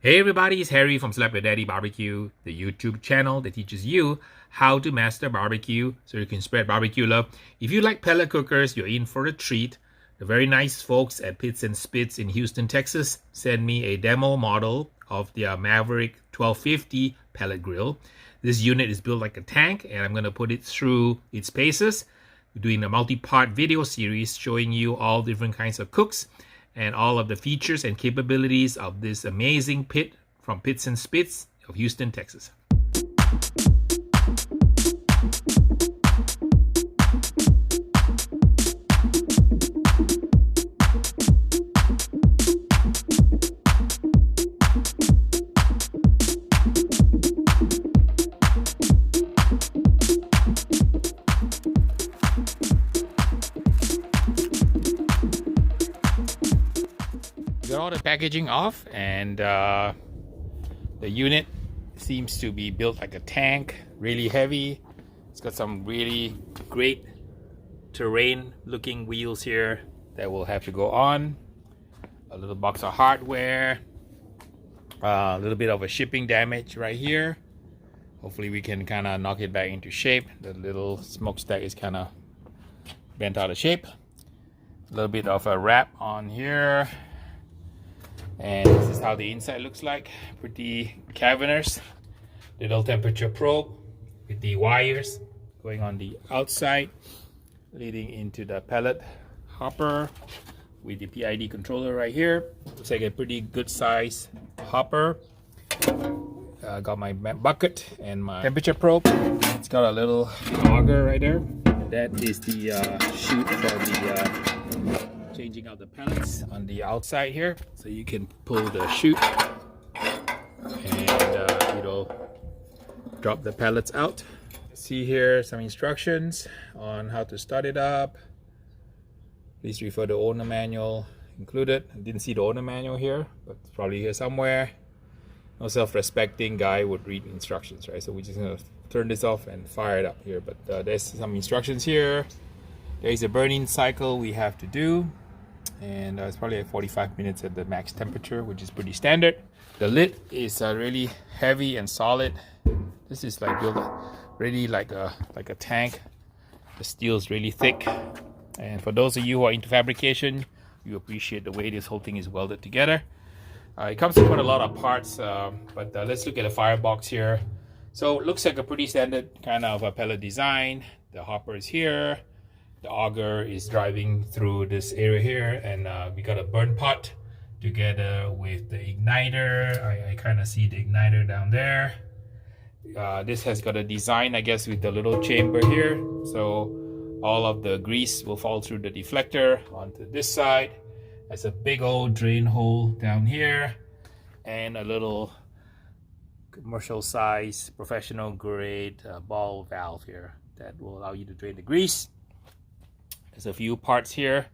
Hey everybody, it's Harry from Slap Your Daddy BBQ, the YouTube channel that teaches you how to master barbecue so you can spread barbecue love. If you like pellet cookers, you're in for a treat. The very nice folks at Pits and Spits in Houston, Texas sent me a demo model of their Maverick 1250 pellet grill. This unit is built like a tank and I'm going to put it through its paces. We're doing a multi-part video series showing you all different kinds of cooks and all of the features and capabilities of this amazing pit from Pits and Spits of Houston, Texas. Got all the packaging off, and the unit seems to be built like a tank, really heavy. It's got some really great terrain looking wheels here that will have to go on. A little box of hardware, a little bit of a shipping damage right here. Hopefully we can kind of knock it back into shape. The little smokestack is kind of bent out of shape. A little bit of a wrap on here. And this is how the inside looks like. Pretty cavernous. Little temperature probe with the wires going on the outside, leading into the pellet hopper with the PID controller right here. Looks like a pretty good size hopper. Got my bucket and my temperature probe. It's got a little auger right there. That is the chute for the changing out the pellets on the outside here, so you can pull the chute and it'll drop the pellets out. See here some instructions on how to start it up. Please refer to the owner manual included. I didn't see the owner manual here, but it's probably here somewhere. No self-respecting guy would read instructions, right? So we're just gonna turn this off and fire it up here, but there's some instructions here. There is a burning cycle we have to do, and it's probably at 45 minutes at the max temperature, which is pretty standard. The lid is really heavy and solid. This is like built really like a tank. The steel is really thick, and for those of you who are into fabrication, you appreciate the way this whole thing is welded together. It comes with quite a lot of parts, but let's look at the firebox here. So it looks like a pretty standard kind of a pellet design. The hopper is here. The auger is driving through this area here, and we got a burn pot together with the igniter. I kind of see the igniter down there. This has got a design, I guess, with the little chamber here, so all of the grease will fall through the deflector onto this side. There's a big old drain hole down here and a little commercial size professional grade ball valve here that will allow you to drain the grease. There's a few parts here,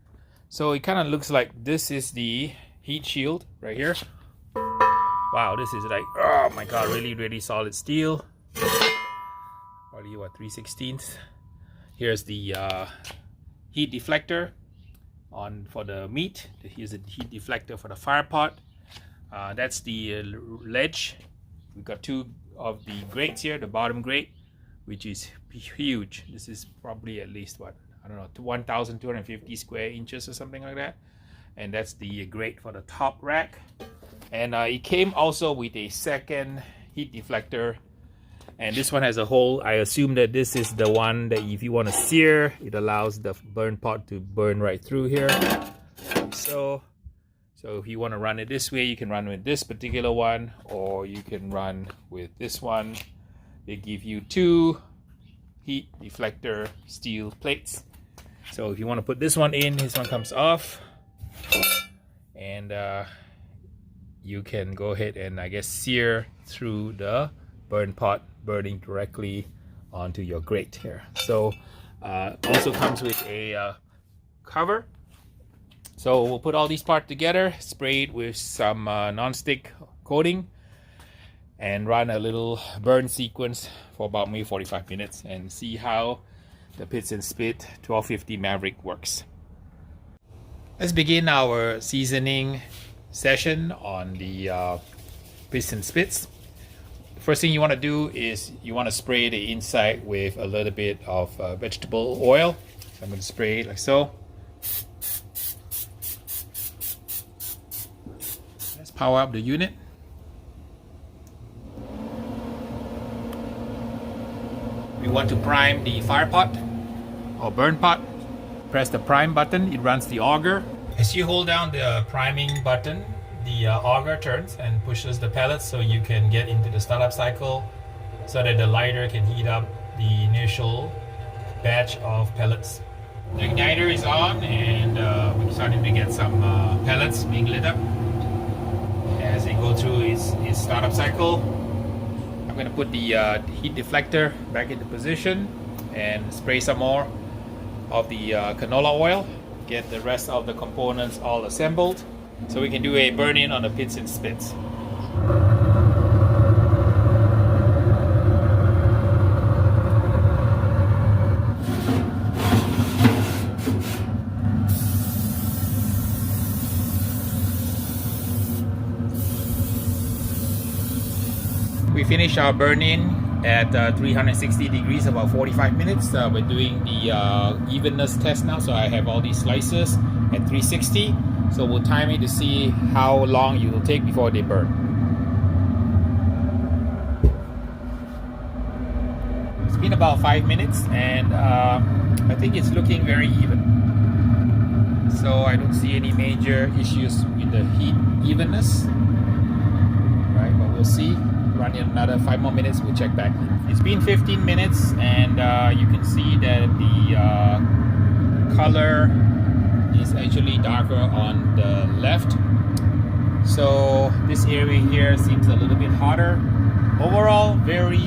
so it kind of looks like this is the heat shield right here. Wow, this is like, oh my god, really solid steel. Probably what, 3/16. Here's the heat deflector on for the meat. Here's the heat deflector for the fire pot. That's the ledge. We've got two of the grates here. The bottom grate, which is huge. This is probably at least what, I don't know, 1,250 square inches or something like that. And that's the grate for the top rack. And it came also with a second heat deflector. And this one has a hole. I assume that this is the one that if you want to sear, it allows the burn pot to burn right through here. So if you want to run it this way, you can run with this particular one, or you can run with this one. They give you two heat deflector steel plates. So if you want to put this one in, this one comes off, and you can go ahead and, I guess, sear through the burn pot, burning directly onto your grate here. So also comes with a cover. So we'll put all these parts together, spray it with some non-stick coating, and run a little burn sequence for about maybe 45 minutes and see how the Pits and Spit 1250 Maverick works. Let's begin our seasoning session on the pits and spits. First thing you want to do is you want to spray the inside with a little bit of vegetable oil. So I'm going to spray it like so. Let's power up the unit. We want to prime the fire pot or burn pot. Press the prime button, it runs the auger. As you hold down the priming button, the auger turns and pushes the pellets so you can get into the startup cycle so that the lighter can heat up the initial batch of pellets. The igniter is on and we're starting to get some pellets being lit up as they go through its startup cycle. I'm going to put the heat deflector back into position and spray some more of the canola oil. Get the rest of the components all assembled so we can do a burn-in on the pits and spits. We finished our burn-in at 360 degrees, about 45 minutes. We're doing the evenness test now, so I have all these slices at 360. So we'll time it to see how long it will take before they burn. It's been about 5 minutes and I think it's looking very even. So I don't see any major issues with the heat evenness. Right, but we'll see. Run in another 5 more minutes, we'll check back. It's been 15 minutes and you can see that the color is actually darker on the left. So this area here seems a little bit hotter. Overall, very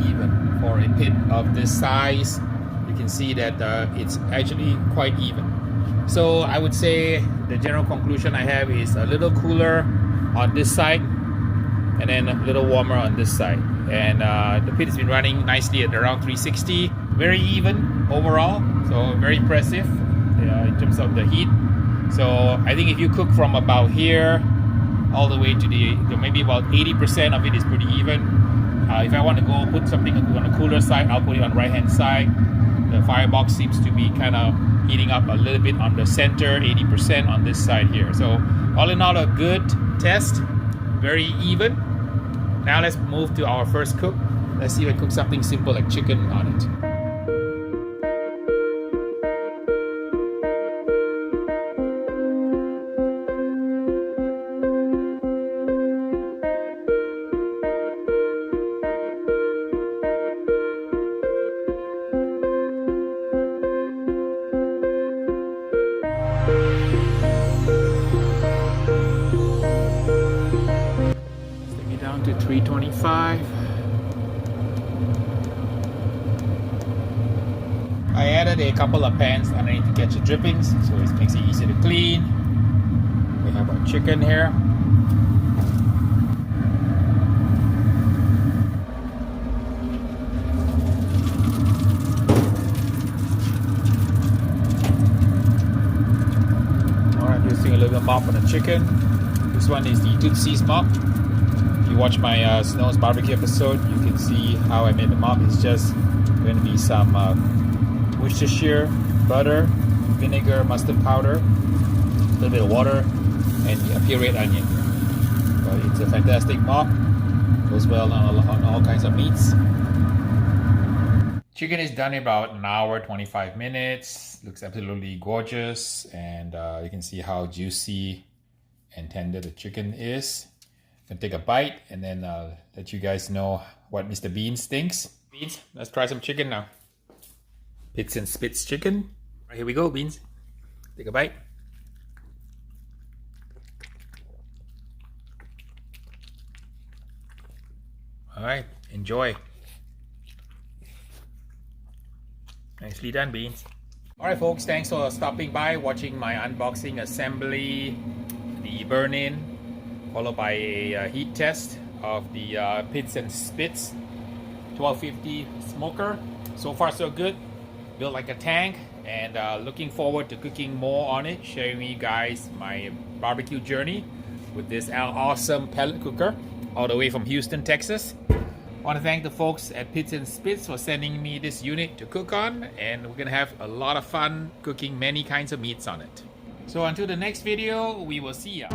even for a pit of this size. You can see that it's actually quite even. So I would say the general conclusion I have is a little cooler on this side and then a little warmer on this side. And the pit has been running nicely at around 360. Very even overall, so very impressive in terms of the heat. So I think if you cook from about here all the way to the maybe about 80% of it is pretty even. If I want to go put something on the cooler side, I'll put it on the right hand side. The firebox seems to be kind of heating up a little bit on the center, 80% on this side here. So all in all, a good test, very even. Now let's move to our first cook. Let's see if I cook something simple like chicken on it. Down to 325. I added a couple of pans underneath to catch the drippings, so it makes it easy to clean. We have our chicken here. Alright, using a little bit of mop on the chicken. This one is the Tootsie's mop. If you watch my Snow's barbecue episode, you can see how I made the mop. It's just going to be some Worcestershire, butter, vinegar, mustard powder, a little bit of water, and a pureed onion. So it's a fantastic mop. Goes well on all kinds of meats. Chicken is done in about an hour, 25 minutes. Looks absolutely gorgeous, and you can see how juicy and tender the chicken is. Gonna take a bite and then let you guys know what Mr. Beans thinks. Beans, let's try some chicken now. Pits and spits chicken. Right, here we go, Beans. Take a bite. All right, enjoy. Nicely done, Beans. All right, folks, thanks for stopping by, watching my unboxing assembly, the burn-in, followed by a heat test of the pits and spits 1250 smoker. So far so good, built like a tank, and looking forward to cooking more on it, sharing with you guys my barbecue journey with this awesome pellet cooker. all the way from Houston, Texas. I want to thank the folks at Pits and Spits for sending me this unit to cook on, and we're gonna have a lot of fun cooking many kinds of meats on it. So until the next video, we will see ya.